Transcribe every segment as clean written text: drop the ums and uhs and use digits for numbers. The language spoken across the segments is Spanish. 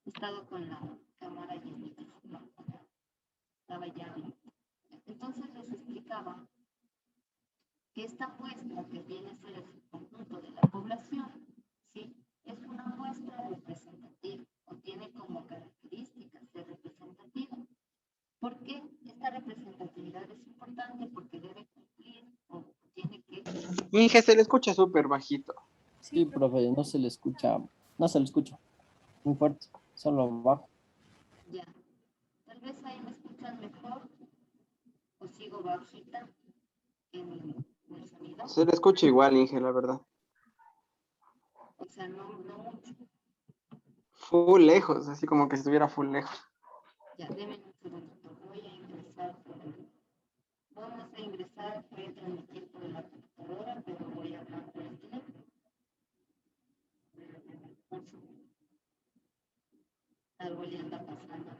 Estaba con la cámara y el micrófono, estaba ya. Entonces les explicaba que esta muestra que viene a ser el conjunto de la población, ¿sí? Es una muestra representativa o tiene como características de representativa. ¿Por qué esta representatividad es importante? Porque debe cumplir o tiene que... Inge, se le escucha súper bajito. Sí, profe, no se le escucha muy fuerte, solo bajo. Ya, tal vez ahí me escuchan mejor o sigo bajita en el sonido. Se le escucha igual, Inge, la verdad. O sea, no mucho. Full lejos, así como que si estuviera full lejos. Ya, denme un segundito. Vamos a ingresar, voy a transmitir por la computadora, pero voy a hablar por el teléfono. Algo le anda pasando.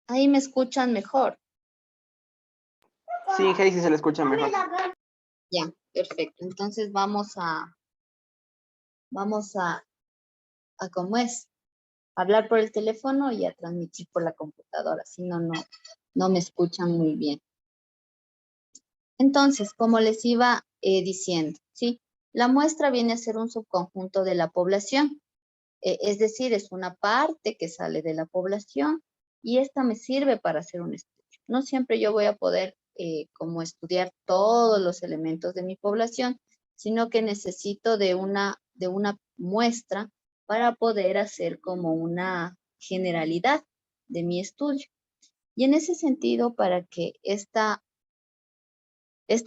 Ahí me escuchan mejor. Sí, Inge, ahí sí se le escucha mejor. Ya, perfecto. Entonces vamos a ¿cómo es? Hablar por el teléfono y a transmitir por la computadora. Si no, no me escuchan muy bien. Entonces, como les iba diciendo, ¿sí? La muestra viene a ser un subconjunto de la población. Es decir, es una parte que sale de la población y esta me sirve para hacer un estudio. No siempre yo voy a poder como estudiar todos los elementos de mi población, sino que necesito de una muestra para poder hacer como una generalidad de mi estudio. Y en ese sentido, para que esta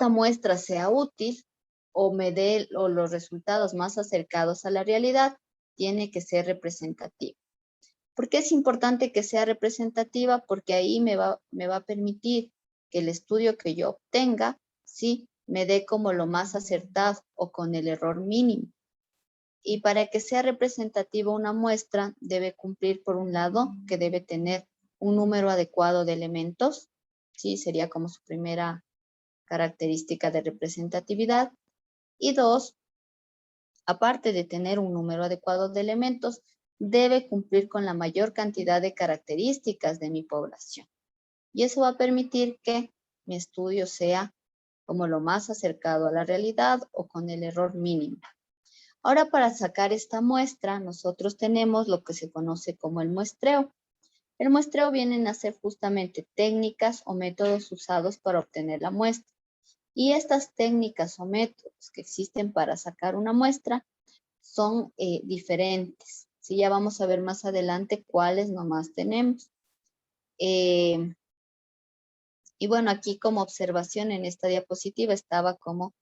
muestra sea útil o me dé los resultados más acercados a la realidad, tiene que ser representativa. ¿Por qué es importante que sea representativa? Porque ahí me va a permitir que el estudio que yo obtenga, sí, me dé como lo más acertado o con el error mínimo. Y para que sea representativa una muestra, debe cumplir por un lado que debe tener un número adecuado de elementos, sí, sería como su primera característica de representatividad. Y dos, aparte de tener un número adecuado de elementos, debe cumplir con la mayor cantidad de características de mi población. Y eso va a permitir que mi estudio sea como lo más acercado a la realidad o con el error mínimo. Ahora, para sacar esta muestra, nosotros tenemos lo que se conoce como el muestreo. El muestreo vienen a ser justamente técnicas o métodos usados para obtener la muestra. Y estas técnicas o métodos que existen para sacar una muestra son diferentes. Sí, ya vamos a ver más adelante cuáles nomás tenemos. Y bueno, aquí como observación en esta diapositiva estaba como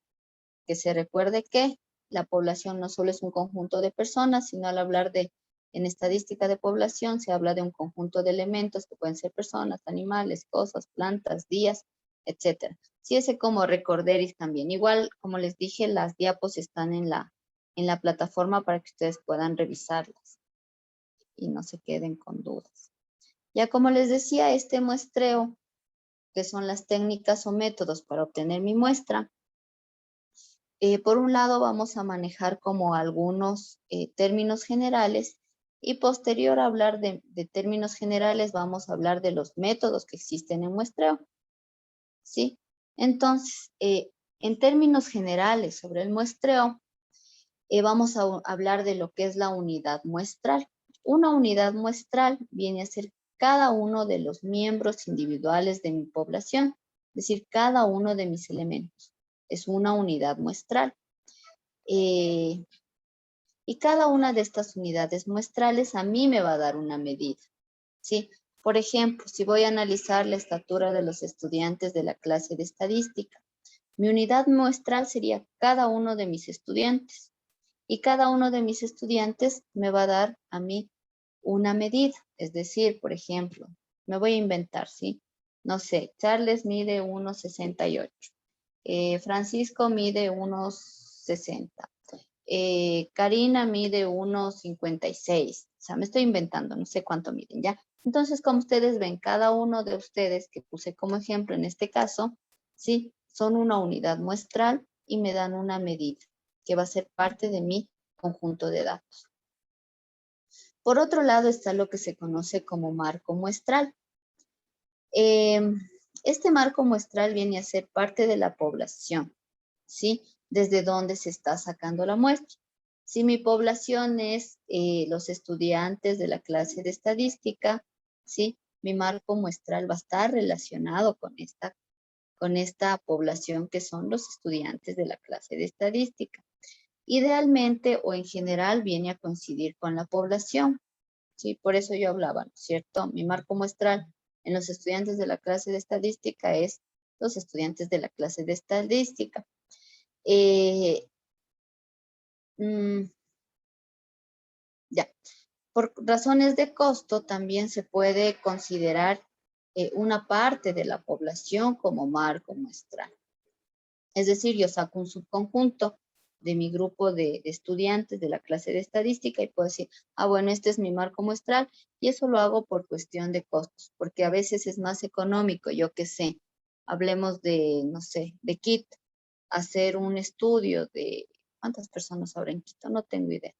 que se recuerde que la población no solo es un conjunto de personas, sino al hablar en estadística de población, se habla de un conjunto de elementos que pueden ser personas, animales, cosas, plantas, días, etc. Sí, ese como recorderis también. Igual, como les dije, las diapos están en la plataforma para que ustedes puedan revisarlas y no se queden con dudas. Ya como les decía, este muestreo, que son las técnicas o métodos para obtener mi muestra, por un lado vamos a manejar como algunos términos generales y posterior a hablar de términos generales vamos a hablar de los métodos que existen en muestreo. ¿Sí? Entonces, en términos generales sobre el muestreo, vamos a hablar de lo que es la unidad muestral. Una unidad muestral viene a ser cada uno de los miembros individuales de mi población, es decir, cada uno de mis elementos. Es una unidad muestral. Y cada una de estas unidades muestrales a mí me va a dar una medida, ¿sí? Por ejemplo, si voy a analizar la estatura de los estudiantes de la clase de estadística, mi unidad muestral sería cada uno de mis estudiantes. Y cada uno de mis estudiantes me va a dar a mí una medida. Es decir, por ejemplo, me voy a inventar, ¿sí? No sé, Charles mide 1,68. Francisco mide 1,60. Karina mide 1,56. O sea, me estoy inventando, no sé cuánto miden, ¿ya? Entonces, como ustedes ven, cada uno de ustedes que puse como ejemplo en este caso, ¿sí? Son una unidad muestral y me dan una medida que va a ser parte de mi conjunto de datos. Por otro lado está lo que se conoce como marco muestral. Este marco muestral viene a ser parte de la población, ¿sí? Desde donde se está sacando la muestra. Si mi población es los estudiantes de la clase de estadística, ¿sí? Mi marco muestral va a estar relacionado con esta población que son los estudiantes de la clase de estadística. Idealmente o en general viene a coincidir con la población, ¿sí? Por eso yo hablaba, ¿no es cierto? Mi marco muestral en los estudiantes de la clase de estadística es los estudiantes de la clase de estadística. Ya. Por razones de costo también se puede considerar una parte de la población como marco muestral. Es decir, yo saco un subconjunto de mi grupo de estudiantes de la clase de estadística y puedo decir, bueno, este es mi marco muestral y eso lo hago por cuestión de costos, porque a veces es más económico, yo qué sé, hablemos de, no sé, de Quito, hacer un estudio de cuántas personas habrá en Quito, no tengo idea.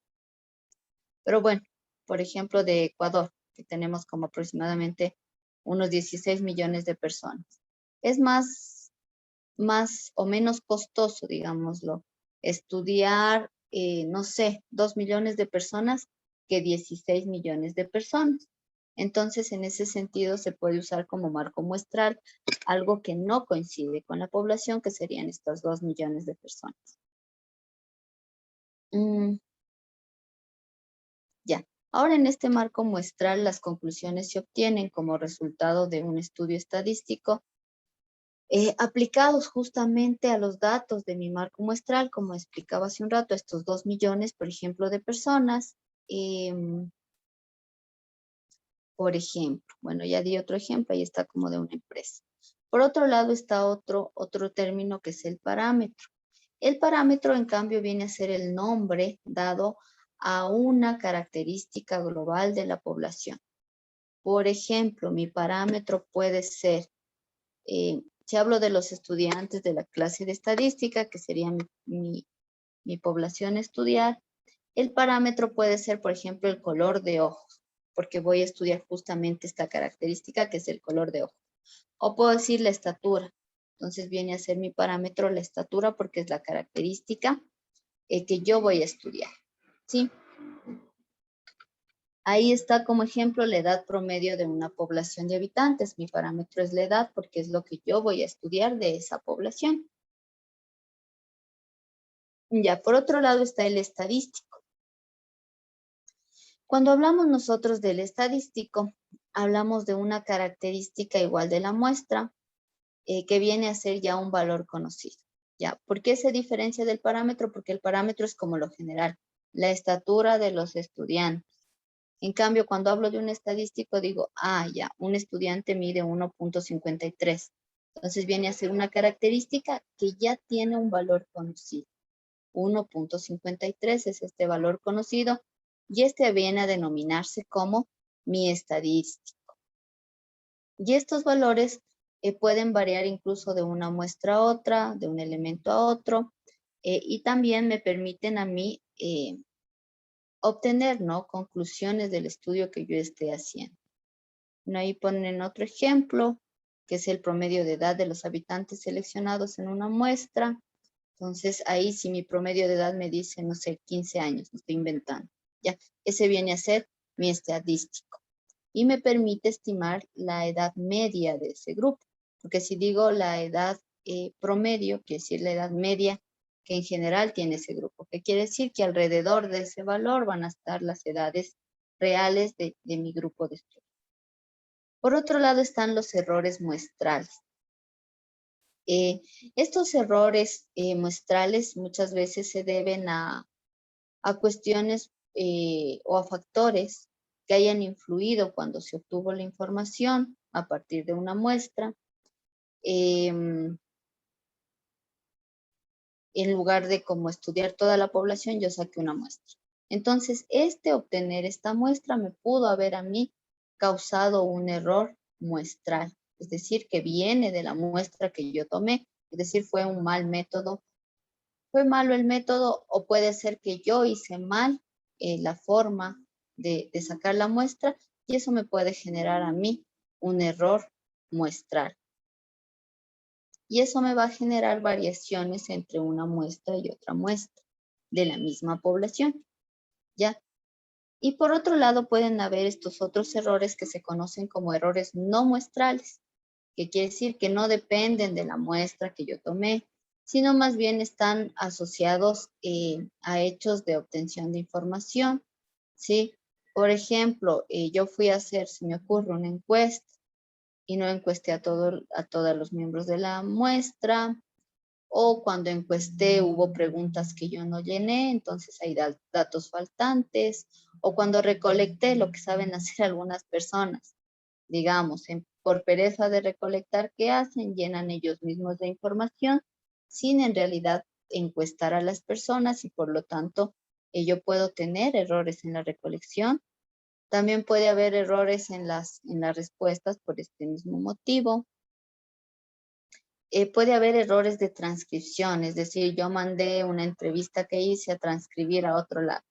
Pero bueno, por ejemplo, de Ecuador, que tenemos como aproximadamente unos 16 millones de personas. Es más o menos costoso, digámoslo, estudiar, no sé, 2 millones de personas que 16 millones de personas. Entonces, en ese sentido, se puede usar como marco muestral algo que no coincide con la población, que serían estos 2 millones de personas. Ya. Ahora, en este marco muestral, las conclusiones se obtienen como resultado de un estudio estadístico aplicados justamente a los datos de mi marco muestral, como explicaba hace un rato, estos 2 millones, por ejemplo, de personas. Por ejemplo, bueno, ya di otro ejemplo, ahí está como de una empresa. Por otro lado está otro término que es el parámetro. El parámetro, en cambio, viene a ser el nombre dado a una característica global de la población. Por ejemplo, mi parámetro puede ser, si hablo de los estudiantes de la clase de estadística, que sería mi población a estudiar, el parámetro puede ser, por ejemplo, el color de ojos, porque voy a estudiar justamente esta característica que es el color de ojos. O puedo decir la estatura. Entonces viene a ser mi parámetro la estatura porque es la característica que yo voy a estudiar, ¿sí? Ahí está como ejemplo la edad promedio de una población de habitantes. Mi parámetro es la edad porque es lo que yo voy a estudiar de esa población. Ya, por otro lado está el estadístico. Cuando hablamos nosotros del estadístico, hablamos de una característica igual de la muestra, que viene a ser ya un valor conocido. ¿Ya? ¿Por qué se diferencia del parámetro? Porque el parámetro es como lo general, la estatura de los estudiantes. En cambio, cuando hablo de un estadístico, digo, ya, un estudiante mide 1.53. Entonces viene a ser una característica que ya tiene un valor conocido. 1.53 es este valor conocido y este viene a denominarse como mi estadístico. Y estos valores pueden variar incluso de una muestra a otra, de un elemento a otro, y también me permiten a mí obtener, ¿no?, conclusiones del estudio que yo esté haciendo. Ahí ponen otro ejemplo, que es el promedio de edad de los habitantes seleccionados en una muestra. Entonces, ahí si mi promedio de edad me dice, no sé, 15 años, me estoy inventando, ya, ese viene a ser mi estadístico. Y me permite estimar la edad media de ese grupo. Porque si digo la edad promedio, quiere decir la edad media que en general tiene ese grupo, que quiere decir que alrededor de ese valor van a estar las edades reales de mi grupo de estudio. Por otro lado están los errores muestrales. Estos errores muestrales muchas veces se deben a cuestiones o a factores que hayan influido cuando se obtuvo la información a partir de una muestra. En lugar de como estudiar toda la población, yo saqué una muestra. Entonces, obtener esta muestra me pudo haber a mí causado un error muestral, es decir, que viene de la muestra que yo tomé, es decir, fue un mal método. Fue malo el método o puede ser que yo hice mal la forma de sacar la muestra y eso me puede generar a mí un error muestral. Y eso me va a generar variaciones entre una muestra y otra muestra de la misma población, ¿ya? Y por otro lado pueden haber estos otros errores que se conocen como errores no muestrales, que quiere decir que no dependen de la muestra que yo tomé, sino más bien están asociados a hechos de obtención de información, ¿sí? Por ejemplo, yo fui a hacer, se me ocurre, una encuesta, y no encuesté a todos los miembros de la muestra, o cuando encuesté hubo preguntas que yo no llené, entonces hay datos faltantes, o cuando recolecté lo que saben hacer algunas personas, digamos, por pereza de recolectar, ¿qué hacen? Llenan ellos mismos de información sin en realidad encuestar a las personas y por lo tanto yo puedo tener errores en la recolección. También puede haber errores en las respuestas por este mismo motivo. Puede haber errores de transcripción, es decir, yo mandé una entrevista que hice a transcribir a otro lado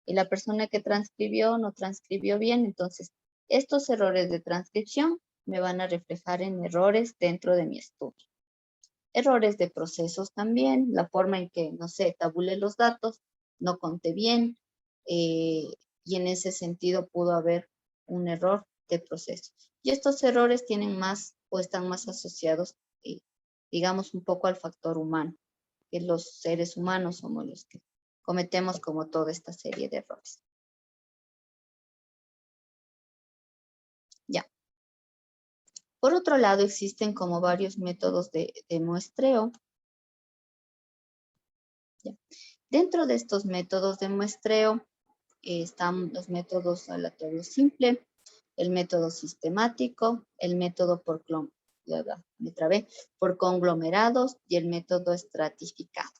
y la persona que transcribió no transcribió bien, entonces estos errores de transcripción me van a reflejar en errores dentro de mi estudio. Errores de procesos también, la forma en que, no sé, tabulé los datos, no conté bien, y en ese sentido pudo haber un error de proceso. Y estos errores tienen más o están más asociados, digamos, un poco al factor humano, que los seres humanos somos los que cometemos como toda esta serie de errores. Ya. Por otro lado, existen como varios métodos de muestreo. Ya. Dentro de estos métodos de muestreo están los métodos aleatorios simple, el método sistemático, el método por conglomerados y el método estratificado.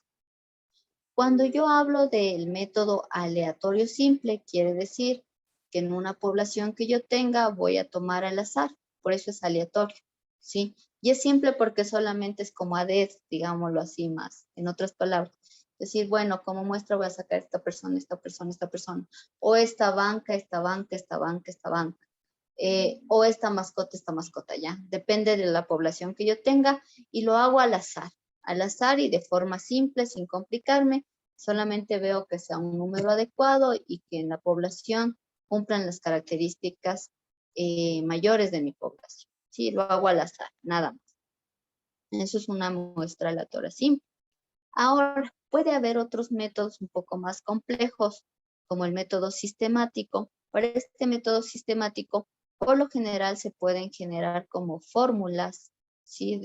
Cuando yo hablo del método aleatorio simple, quiere decir que en una población que yo tenga voy a tomar al azar, por eso es aleatorio, ¿sí? Y es simple porque solamente es como ADES, digámoslo así más, en otras palabras. Es decir, bueno, como muestra voy a sacar esta persona, esta persona, esta persona, o esta banca, esta banca, esta banca, esta banca, o esta mascota, ya. Depende de la población que yo tenga y lo hago al azar y de forma simple, sin complicarme, Solamente veo que sea un número adecuado y que en la población cumplan las características mayores de mi población. Sí, lo hago al azar, nada más. Eso es una muestra aleatoria simple. Ahora, puede haber otros métodos un poco más complejos, como el método sistemático. Para este método sistemático, por lo general se pueden generar como fórmulas, ¿sí?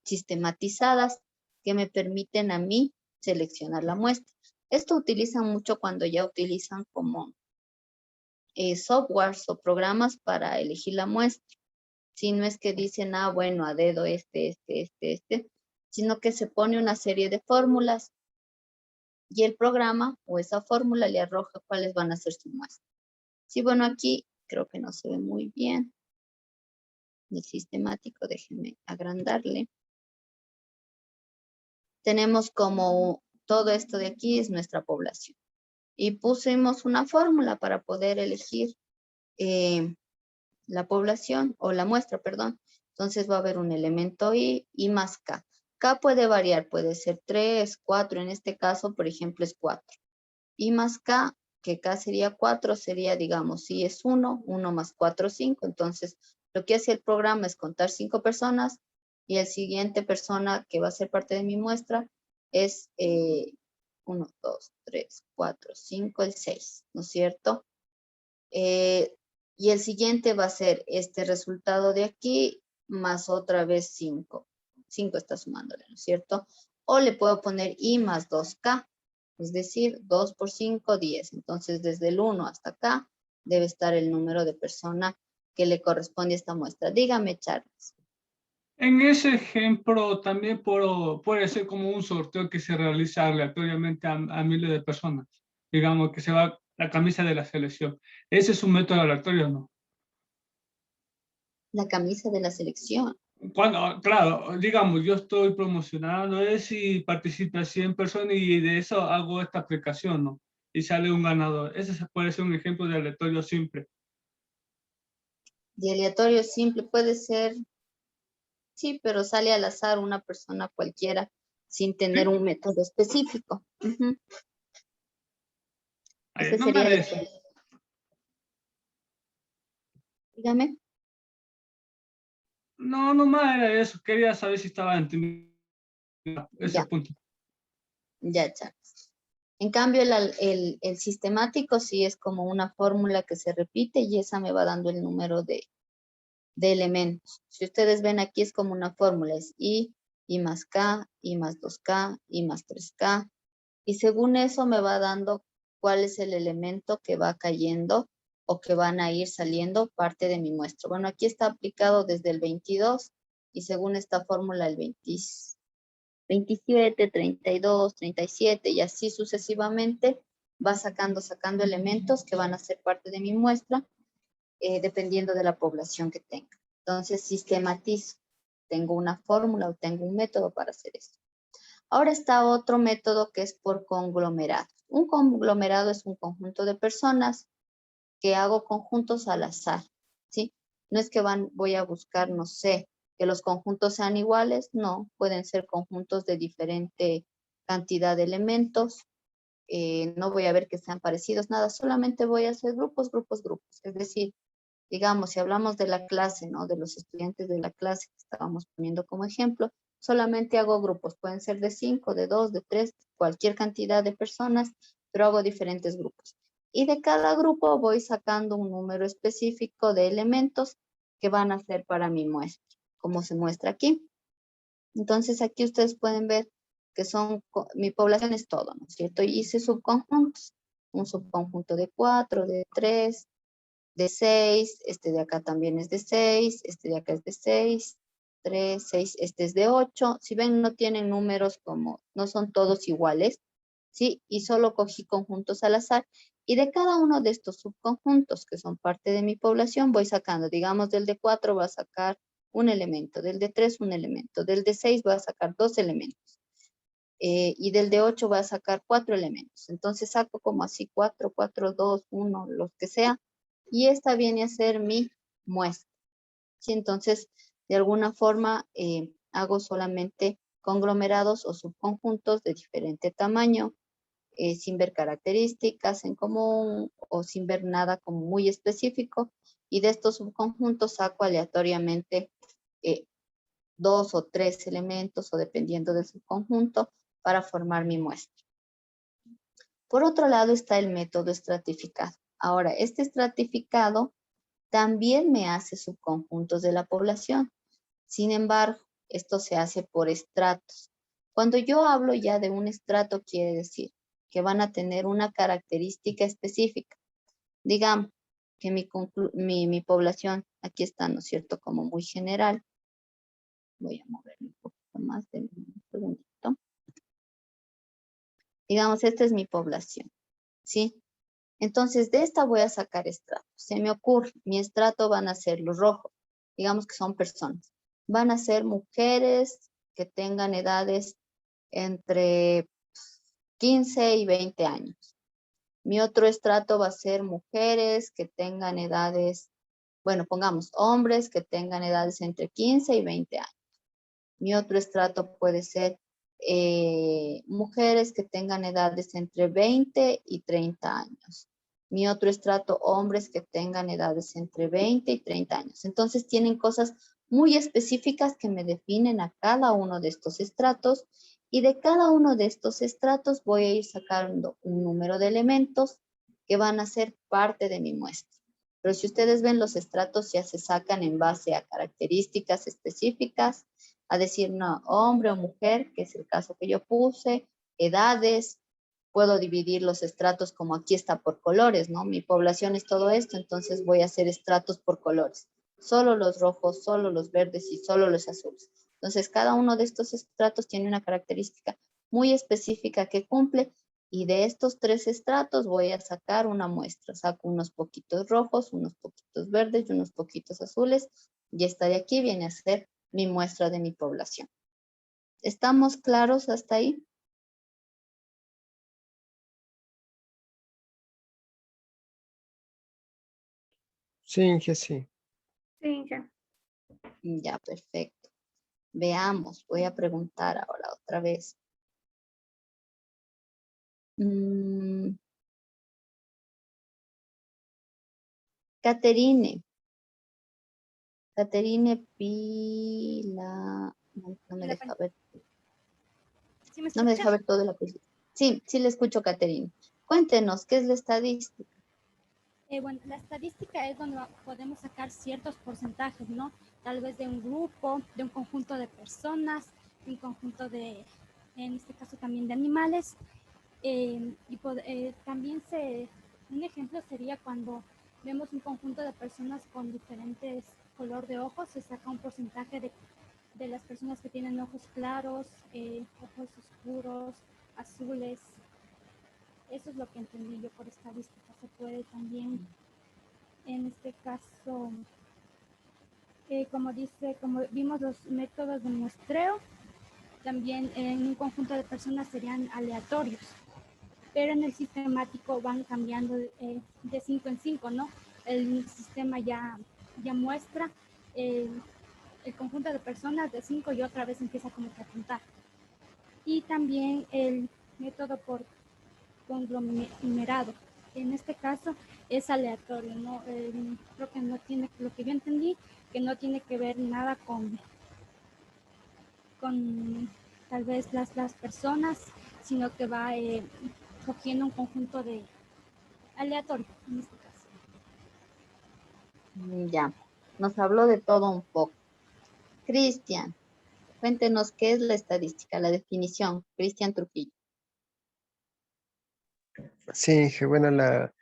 Sistematizadas que me permiten a mí seleccionar la muestra. Esto utilizan mucho cuando ya utilizan como softwares o programas para elegir la muestra. Si no es que dicen, bueno, a dedo sino que se pone una serie de fórmulas y el programa o esa fórmula le arroja cuáles van a ser sus muestras. Sí, bueno, aquí creo que no se ve muy bien. El sistemático, déjenme agrandarle. Tenemos como todo esto de aquí es nuestra población. Y pusimos una fórmula para poder elegir la población o la muestra, perdón. Entonces va a haber un elemento I más K. K puede variar, puede ser 3, 4, en este caso, por ejemplo, es 4. I más K, que K sería 4, sería, digamos, si es 1, 1 más 4, 5. Entonces, lo que hace el programa es contar 5 personas y el siguiente persona que va a ser parte de mi muestra es 1, 2, 3, 4, 5, el 6, ¿no es cierto? Y el siguiente va a ser este resultado de aquí más otra vez 5. 5 está sumándole, ¿no es cierto? O le puedo poner I más 2K, es decir, 2 por 5, 10. Entonces, desde el 1 hasta acá debe estar el número de persona que le corresponde a esta muestra. Dígame, Charles. En ese ejemplo también puede ser como un sorteo que se realiza aleatoriamente a miles de personas. Digamos que se va la camisa de la selección. ¿Ese es un método aleatorio o no? La camisa de la selección. Cuando, claro, digamos, yo estoy promocionando eso y participa 100 personas y de eso hago esta aplicación, ¿no? Y sale un ganador. Ese puede ser un ejemplo de aleatorio simple. De aleatorio simple puede ser, sí, pero sale al azar una persona cualquiera sin tener ¿Sí? un método específico. Ese No me sería el des. ejemplo. Dígame. No, no más era eso. Quería saber si estaba entendiendo ese Ya, punto. ya, Charles. En cambio, el sistemático sí es como una fórmula que se repite y esa me va dando el número de elementos. Si ustedes ven aquí es como una fórmula, es I más K, I más 2K, I más 3K. Y según eso me va dando cuál es el elemento que va cayendo o que van a ir saliendo parte de mi muestra. Bueno, aquí está aplicado desde el 22 y según esta fórmula el 27, 32, 37 y así sucesivamente va sacando elementos que van a ser parte de mi muestra dependiendo de la población que tenga. Entonces sistematizo. Tengo una fórmula o tengo un método para hacer esto. Ahora está otro método que es por conglomerado. Un conglomerado es un conjunto de personas que hago conjuntos al azar, ¿sí? No es que voy a buscar, no sé, que los conjuntos sean iguales, no, pueden ser conjuntos de diferente cantidad de elementos, no voy a ver que sean parecidos, nada, solamente voy a hacer grupos, grupos, grupos. Es decir, digamos, si hablamos de la clase, ¿no? De los estudiantes de la clase que estábamos poniendo como ejemplo, solamente hago grupos, pueden ser de 5, de 2, de 3, cualquier cantidad de personas, pero hago diferentes grupos. Y de cada grupo voy sacando un número específico de elementos que van a ser para mi muestra, como se muestra aquí. Entonces aquí ustedes pueden ver que mi población es todo, ¿no es cierto? Y hice subconjuntos, un subconjunto de 4, de 3, de 6, este de acá también es de 6, este de acá es de 6, 3, 6, este es de 8. Si ven, no tienen números como, no son todos iguales, ¿sí? Y solo cogí conjuntos al azar. Y de cada uno de estos subconjuntos que son parte de mi población, voy sacando, digamos, del de 4 va a sacar un elemento, del de 3 un elemento, del de 6 va a sacar 2 elementos. Y del de 8 va a sacar 4 elementos. Entonces saco como así 4, 4, 2, 1, los que sea. Y esta viene a ser mi muestra. ¿Sí? Entonces, de alguna forma, hago solamente conglomerados o subconjuntos de diferente tamaño sin ver características en común o sin ver nada como muy específico. Y de estos subconjuntos saco aleatoriamente 2 o 3 elementos o dependiendo del subconjunto para formar mi muestra. Por otro lado está el método estratificado. Ahora, este estratificado también me hace subconjuntos de la población. Sin embargo, esto se hace por estratos. Cuando yo hablo ya de un estrato, quiere decir que van a tener una característica específica. Digamos que mi población, aquí está, ¿no es cierto?, como muy general. Voy a moverme un poquito más, de un segundito. Digamos, esta es mi población, ¿sí? Entonces, de esta voy a sacar estratos. Se me ocurre, mi estrato van a ser los rojos. Digamos que son personas. Van a ser mujeres que tengan edades entre 15 y 20 años. Mi otro estrato va a ser mujeres que tengan edades, bueno, pongamos hombres que tengan edades entre 15 y 20 años. Mi otro estrato puede ser mujeres que tengan edades entre 20 y 30 años. Mi otro estrato, hombres que tengan edades entre 20 y 30 años. Entonces tienen cosas muy específicas que me definen a cada uno de estos estratos y de cada uno de estos estratos voy a ir sacando un número de elementos que van a ser parte de mi muestra. Pero si ustedes ven, los estratos ya se sacan en base a características específicas, a decir, no, hombre o mujer, que es el caso que yo puse, edades. Puedo dividir los estratos como aquí está por colores, ¿no? Mi población es todo esto, entonces voy a hacer estratos por colores. Solo los rojos, solo los verdes y solo los azules. Entonces, cada uno de estos estratos tiene una característica muy específica que cumple y de estos 3 estratos voy a sacar una muestra. Saco unos poquitos rojos, unos poquitos verdes y unos poquitos azules y esta de aquí viene a ser mi muestra de mi población. ¿Estamos claros hasta ahí? Sí, Inge, sí. Sí, Inge. Ya, perfecto. Veamos, voy a preguntar ahora otra vez. Caterine Pila, no me deja ver. ¿Sí me No me escucha? deja ver todo el apellido. Sí, sí le escucho, Caterine. Cuéntenos, ¿qué es la estadística? Bueno, la estadística es donde podemos sacar ciertos porcentajes, ¿no? Tal vez de un grupo, de un conjunto de personas, de un conjunto de, en este caso también de animales. También un ejemplo sería cuando vemos un conjunto de personas con diferentes color de ojos, se saca un porcentaje de las personas que tienen ojos claros, ojos oscuros, azules. Eso es lo que entendí yo por estadística. Se puede también, en este caso, como vimos los métodos de muestreo, también en un conjunto de personas serían aleatorios, pero en el sistemático van cambiando de 5 en 5, ¿no? El sistema ya muestra el conjunto de personas de 5 y otra vez empieza como que a contar. Y también el método por conglomerado. En este caso es aleatorio, ¿no? Creo que no tiene, lo que yo entendí, que no tiene que ver nada con tal vez las personas, sino que va cogiendo un conjunto de aleatorio en este caso. Ya, nos habló de todo un poco. Cristian, cuéntenos qué es la estadística, la definición. Cristian Trujillo. Sí, Inge, bueno, la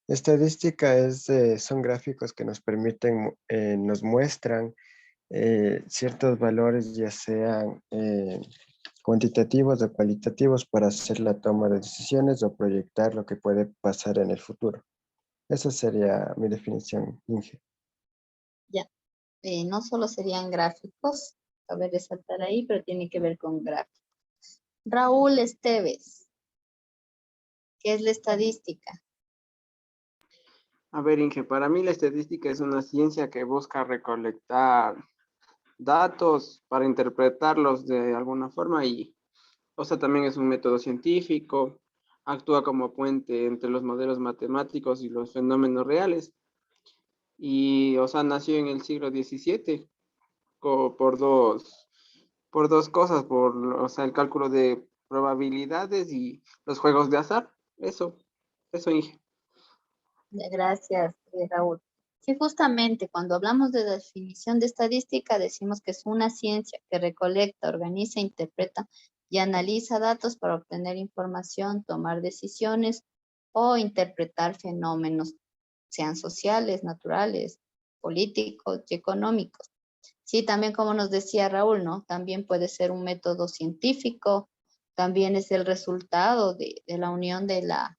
estadística son gráficos que nos permiten, nos muestran ciertos valores, ya sean cuantitativos o cualitativos, para hacer la toma de decisiones o proyectar lo que puede pasar en el futuro. Esa sería mi definición, Inge. Ya, no solo serían gráficos, saber resaltar ahí, pero tiene que ver con gráficos. Raúl Esteves, ¿qué es la estadística? A ver, Inge, para mí la estadística es una ciencia que busca recolectar datos para interpretarlos de alguna forma o sea, también es un método científico actúa como puente entre los modelos matemáticos y los fenómenos reales. Y, o sea, nació en el siglo XVII por dos cosas, o sea, el cálculo de probabilidades y los juegos de azar. Eso, Inge. Gracias, Raúl. Sí, justamente cuando hablamos de definición de estadística, decimos que es una ciencia que recolecta, organiza, interpreta y analiza datos para obtener información, tomar decisiones o interpretar fenómenos, sean sociales, naturales, políticos y económicos. Sí, también como nos decía Raúl, ¿no? También puede ser un método científico, también es el resultado de la unión de la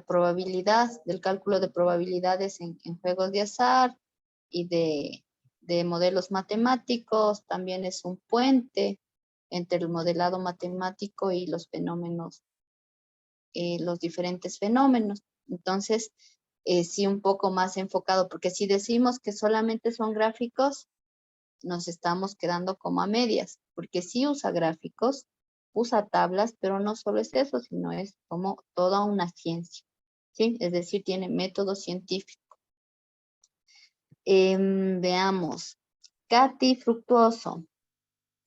probabilidad, del cálculo de probabilidades en juegos de azar y de modelos matemáticos. También es un puente entre el modelado matemático y los fenómenos, los diferentes fenómenos. Entonces, sí, un poco más enfocado, porque si decimos que solamente son gráficos, nos estamos quedando como a medias, porque sí usa gráficos, usa tablas, pero no solo es eso, sino es como toda una ciencia, ¿sí? Es decir, tiene método científico. Veamos. Katy Fructuoso,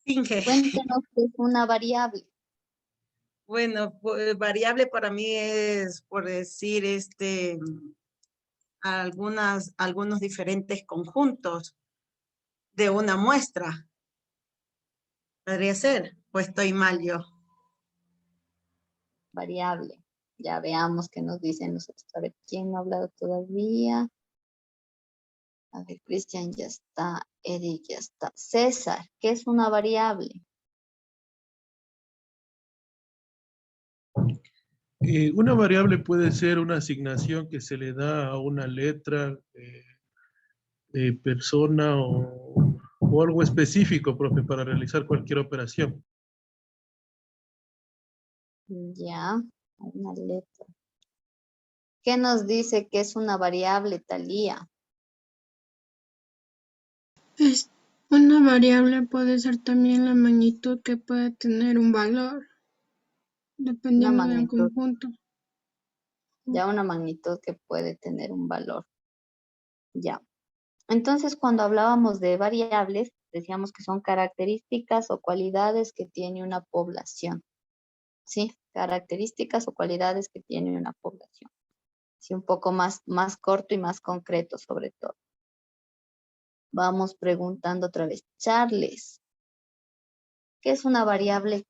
Inge. cuéntenos qué es una variable. Bueno, pues, variable para mí es, por decir, algunos diferentes conjuntos de una muestra. ¿Podría ser? ¿O estoy mal yo? Variable. Ya veamos qué nos dicen nosotros. A ver, ¿quién no ha hablado todavía? A ver, Cristian ya está, Eric ya está. César, ¿qué es una variable? Una variable puede ser una asignación que se le da a una letra, persona o algo específico, profe, para realizar cualquier operación. Ya, una letra. ¿Qué nos dice que es una variable, Talía? Una variable puede ser también la magnitud que puede tener un valor, Una dependiendo del magnitud. conjunto. Ya, una magnitud que puede tener un valor. Ya. Entonces, cuando hablábamos de variables, decíamos que son características o cualidades que tiene una población. ¿Sí? Características o cualidades que tiene una población. Sí, un poco más corto y más concreto sobre todo. Vamos preguntando otra vez. Charles, ¿qué es una variable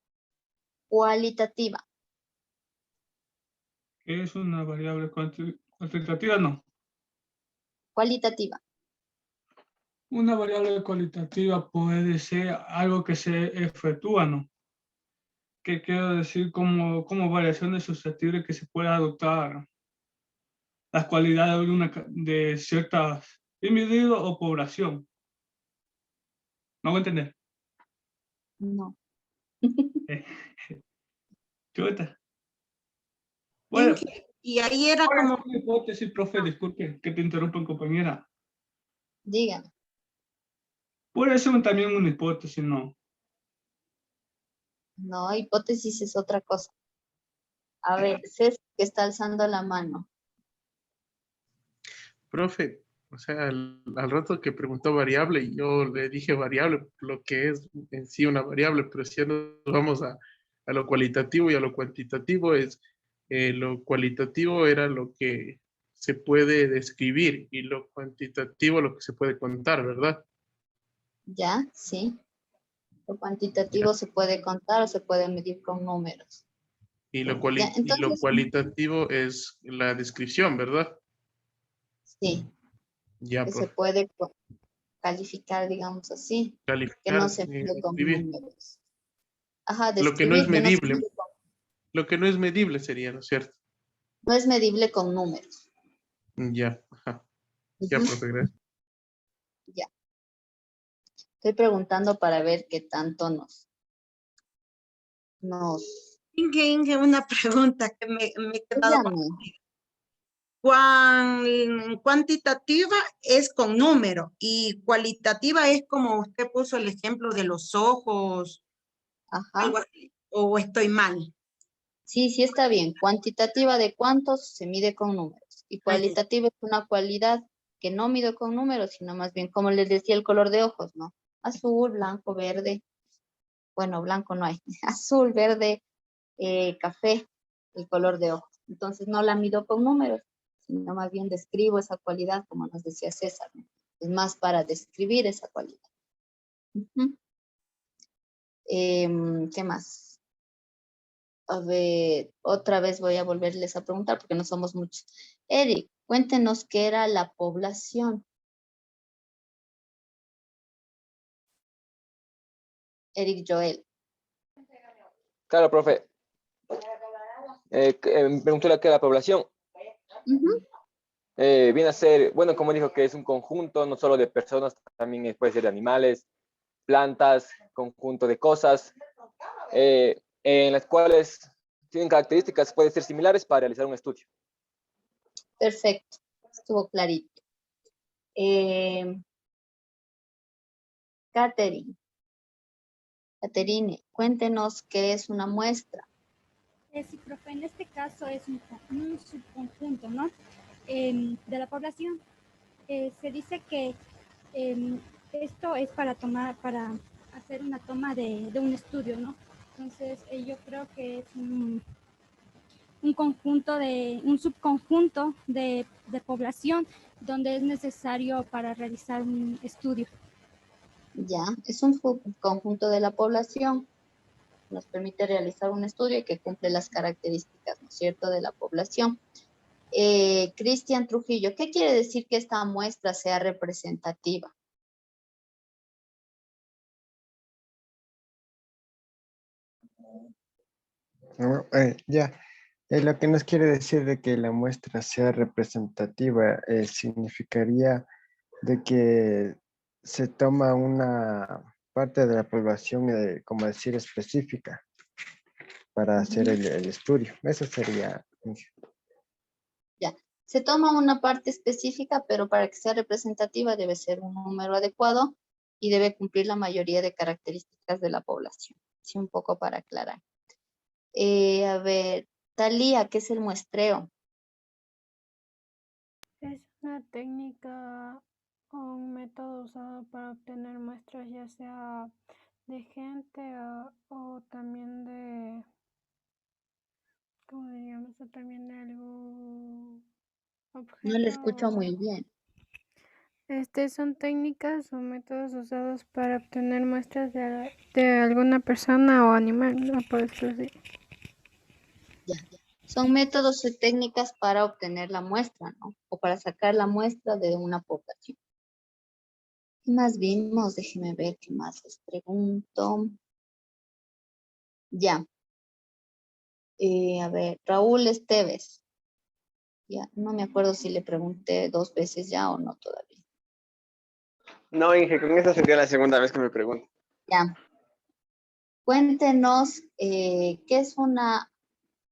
cualitativa? ¿Qué es una variable cuantitativa? No. Cualitativa. Una variable cualitativa puede ser algo que se efectúa, ¿no? Que quiero decir como variaciones susceptibles que se puede adoptar las cualidades de ciertas individuos o población. ¿No voy a entender? No. Chuta. Bueno, Y ahí era como, una hipótesis, profe, disculpe que te interrumpa, compañera. Dígame. Puede ser también una hipótesis, ¿no? No, hipótesis es otra cosa. A ver, César, que está alzando la mano. Profe, o sea, al rato que preguntó variable, yo le dije variable, lo que es en sí una variable, pero si ya nos vamos a lo cualitativo y a lo cuantitativo, lo cualitativo era lo que se puede describir y lo cuantitativo lo que se puede contar, ¿verdad? Ya, sí. Lo cuantitativo Ya. se puede contar o se puede medir con números. Y lo Ya, entonces, cualitativo es la descripción, ¿verdad? sí, Ya, que se profe. puede calificar, digamos así, que no Calificar, se mide con describir. números. Ajá, Lo que no es describir, que no se medible. mide con, Lo que no es medible sería, ¿no es cierto? no es medible con números. Ya, ajá. Ya, Ujú, profe, gracias. ya. Estoy preguntando para ver qué tanto nos, Inge, una pregunta que me he quedado. dígame. Cuantitativa es con número y cualitativa es como usted puso el ejemplo de los ojos, Ajá. algo así, o estoy mal. Sí, sí está bien. Cuantitativa de cuántos se mide con números. Y cualitativa es una cualidad que no mido con números, sino más bien, como les decía, el color de ojos, ¿no? Azul, blanco, verde. Bueno, blanco no hay. Azul, verde, café, el color de ojos. Entonces no la mido con números, sino más bien describo esa cualidad, como nos decía César, ¿no? Es más para describir esa cualidad. Ujú. ¿Qué más? A ver, otra vez voy a volverles a preguntar porque no somos muchos. Eric, cuéntenos qué era la población. Eric Joel. Claro, profe. Me preguntó qué es la población. Ujú. Viene a ser, bueno, como dijo, que es un conjunto, no solo de personas, también puede ser de animales, plantas, conjunto de cosas, en las cuales tienen características, pueden ser similares para realizar un estudio. Perfecto, estuvo clarito. Catherine, cuéntenos qué es una muestra. Sí, profe, en este caso es un subconjunto, ¿no? De la población. Se dice que esto es para hacer una toma de un estudio, ¿no? Entonces, yo creo que es un subconjunto de población donde es necesario para realizar un estudio. Ya, es un conjunto de la población. Nos permite realizar un estudio que cumple las características, ¿no es cierto?, de la población. Cristian Trujillo, ¿qué quiere decir que esta muestra sea representativa? Ya, lo que nos quiere decir de que la muestra sea representativa significaría de que se toma una parte de la población, como decir, específica para hacer el estudio. Eso sería. Ya, se toma una parte específica, pero para que sea representativa debe ser un número adecuado y debe cumplir la mayoría de características de la población. Sí, un poco para aclarar. A ver, Talía, ¿qué es el muestreo? Es una técnica o un método usado para obtener muestras ya sea de gente o también de, ¿cómo diríamos? O también de algún No le objeto. escucho muy bien. Son técnicas o métodos usados para obtener muestras de alguna persona o animal, ¿no? Por eso sí. Ya. Son métodos y técnicas para obtener la muestra, ¿no? O para sacar la muestra de una población. ¿Qué más vimos? Déjenme ver qué más les pregunto. Ya. A ver, Raúl Esteves. Ya, no me acuerdo si le pregunté 2 veces ya o no todavía. No, Inge, con esta sería la segunda vez que me pregunto. Ya. Cuéntenos qué es una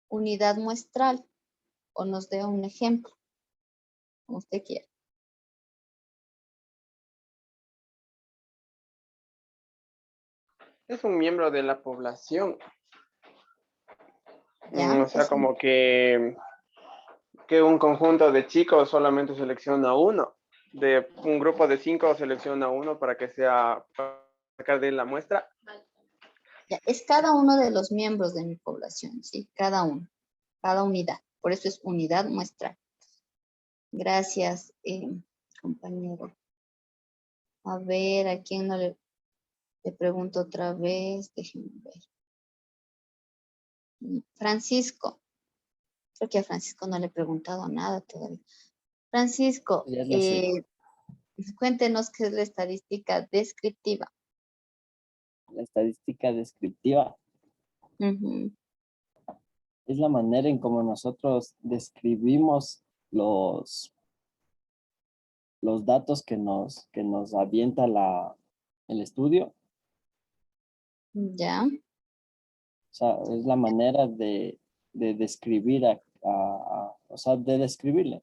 unidad muestral o nos dé un ejemplo, como usted quiera. Es un miembro de la población. ¿Ya? O sea, como que un conjunto de chicos solamente selecciona uno. De un grupo de 5 selecciona uno para que sea, para sacar de la muestra. Ya, es cada uno de los miembros de mi población, ¿sí? Cada uno, cada unidad. Por eso es unidad muestral. Gracias, compañero. A ver, ¿a quién no le pregunto otra vez? Déjenme ver. Francisco. Creo que a Francisco no le he preguntado nada todavía. Francisco, Ya lo sé. cuéntenos qué es la estadística descriptiva. La estadística descriptiva Ujú. es la manera en cómo nosotros describimos los datos que nos avienta el estudio. Ya. O sea, es la manera de describir, o sea, de describir.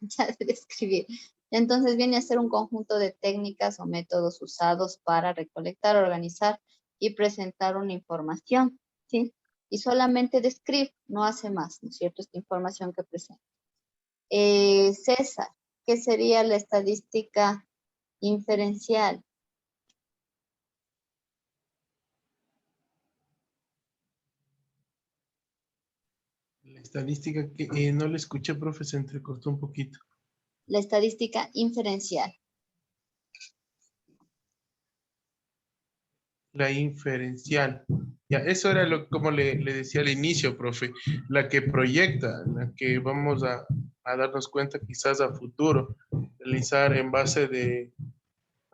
Ya de describir. Entonces viene a ser un conjunto de técnicas o métodos usados para recolectar, organizar y presentar una información, ¿sí? y solamente describe, no hace más, ¿no es cierto? Esta información que presenta. César, ¿qué sería la estadística inferencial? La estadística que no le escuché, profe, se entrecortó un poquito. La estadística inferencial. La inferencial. Ya, eso era como le decía al inicio, profe, la que proyecta, la que vamos a darnos cuenta quizás a futuro, realizar en base de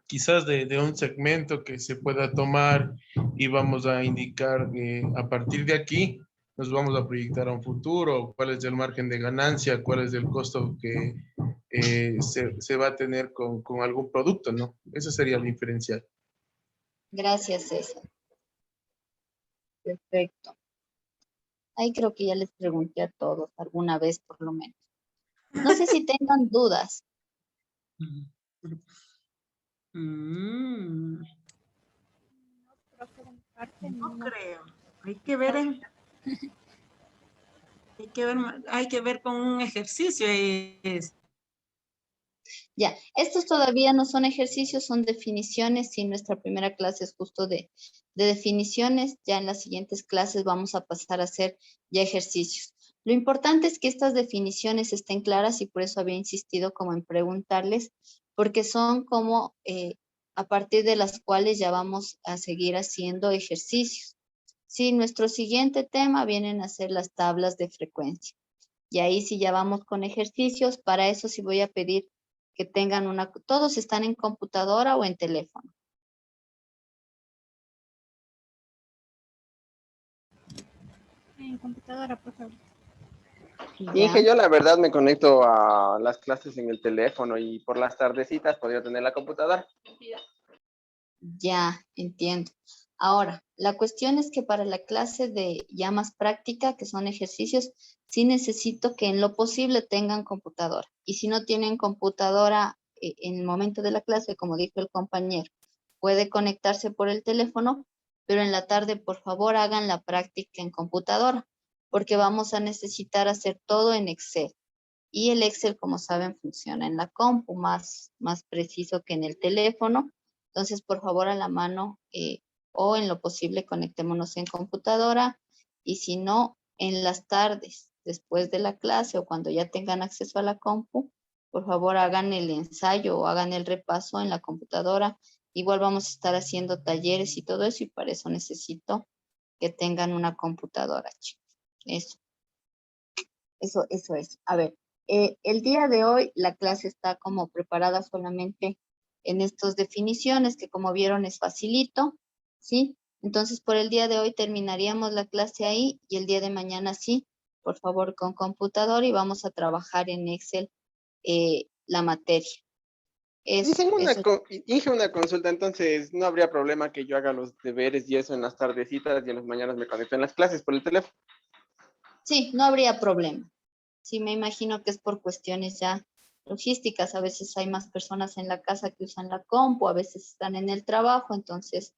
quizás de un segmento que se pueda tomar y vamos a indicar a partir de aquí nos vamos a proyectar a un futuro, cuál es el margen de ganancia, cuál es el costo que se va a tener con algún producto, ¿no? Eso sería la inferencial. Gracias, César. Perfecto. Ahí creo que ya les pregunté a todos alguna vez por lo menos. No sé si tengan dudas. No creo. Hay que ver hay que ver con un ejercicio. Ya, estos todavía no son ejercicios, son definiciones, y nuestra primera clase es justo de definiciones. Ya en las siguientes clases vamos a pasar a hacer ya ejercicios. Lo importante es que estas definiciones estén claras y por eso había insistido como en preguntarles, porque son como a partir de las cuales ya vamos a seguir haciendo ejercicios. Sí, nuestro siguiente tema vienen a ser las tablas de frecuencia. Y ahí sí ya vamos con ejercicios. Para eso sí voy a pedir que tengan todos están en computadora o en teléfono. En computadora, por favor. Inge, yo la verdad me conecto a las clases en el teléfono y por las tardecitas podría tener la computadora. Ya, entiendo. Ahora, la cuestión es que para la clase de ya más práctica, que son ejercicios, sí necesito que en lo posible tengan computadora. Y si no tienen computadora en el momento de la clase, como dijo el compañero, puede conectarse por el teléfono, pero en la tarde, por favor, hagan la práctica en computadora, porque vamos a necesitar hacer todo en Excel. Y el Excel, como saben, funciona en la compu, más preciso que en el teléfono. Entonces, por favor, a la mano o en lo posible conectémonos en computadora, y si no, en las tardes, después de la clase o cuando ya tengan acceso a la compu, por favor hagan el ensayo o hagan el repaso en la computadora. Igual vamos a estar haciendo talleres y todo eso, y para eso necesito que tengan una computadora, chicos. Eso es. A ver, el día de hoy la clase está como preparada solamente en estas definiciones, que como vieron es facilito, ¿sí? Entonces, por el día de hoy terminaríamos la clase ahí, y el día de mañana sí, por favor, con computador, y vamos a trabajar en Excel la materia. Inge, una consulta, entonces no habría problema que yo haga los deberes y eso en las tardecitas y en las mañanas me conecto en las clases por el teléfono. Sí, no habría problema. Sí, me imagino que es por cuestiones ya logísticas. A veces hay más personas en la casa que usan la compu, a veces están en el trabajo. Entonces,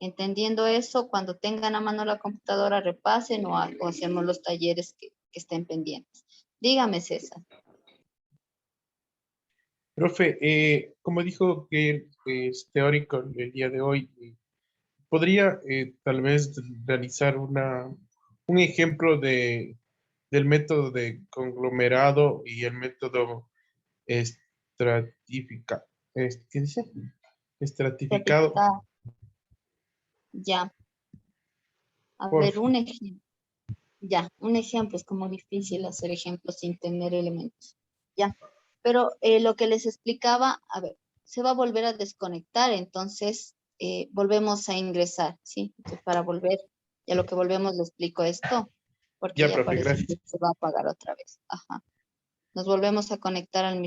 entendiendo eso, cuando tengan a mano la computadora, repasen o hacemos los talleres que estén pendientes. Dígame, César. Profe, como dijo que es teórico el día de hoy, ¿podría tal vez realizar un ejemplo del método de conglomerado y el método ¿qué dice? Estratificado. Ya. A ver, un ejemplo. Ya, un ejemplo. Es como difícil hacer ejemplos sin tener elementos. Ya. Pero lo que les explicaba, a ver, se va a volver a desconectar, entonces volvemos a ingresar, ¿sí? Entonces, para volver, ya lo que volvemos le explico esto, porque Ya, ya profe, parece gracias. que se va a apagar otra vez. Ajá. Nos volvemos a conectar al mismo